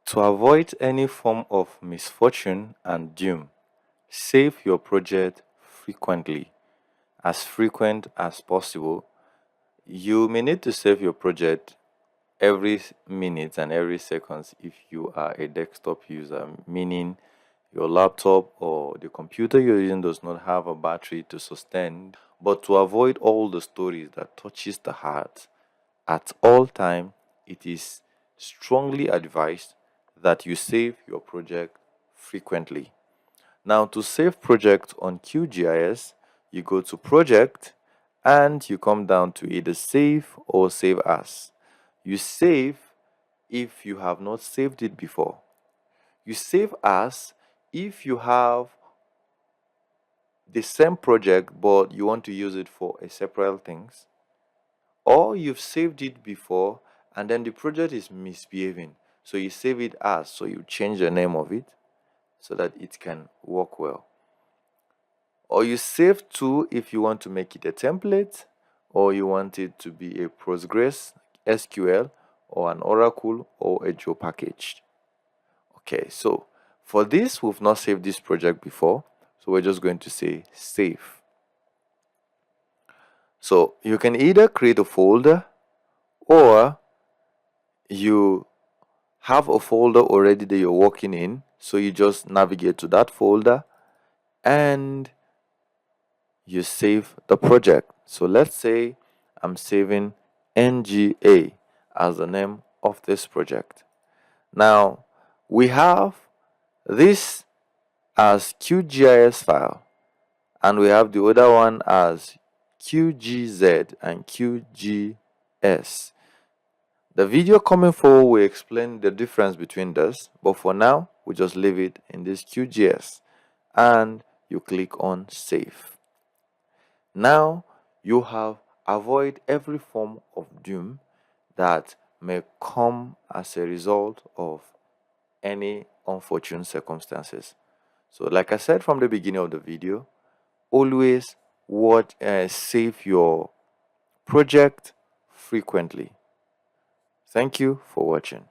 To avoid any form of misfortune and doom, save your project frequently, as frequent as possible. You may need to save your project every minute and every seconds if you are a desktop user, meaning your laptop or the computer you're using does not have a battery to sustain. But to avoid all the stories that touches the heart at all time, it is strongly advised that you save your project frequently. Now, to save project on QGIS, you go to project and you come down to either save or save as. You save if you have not saved it before. You save as if you have the same project but you want to use it for a separate things, or you've saved it before and then the project is misbehaving, so you save it as, so you change the name of it so that it can work well. Or you save to if you want to make it a template, or you want it to be a Postgres, SQL, or an Oracle, or a Geo package. Okay, so for this, we've not saved this project before, so we're just going to say save. So you can either create a folder, or you have a folder already that you're working in, so you just navigate to that folder and you save the project. So let's say I'm saving NGA as the name of this project. Now we have this as QGIS file, and we have the other one as QGZ and QGS. The video coming forward will explain the difference between this, but for now we just leave it in this QGS and you click on save. Now you have avoided every form of doom that may come as a result of any unfortunate circumstances. So like I said from the beginning of the video, always save your project frequently. Thank you for watching.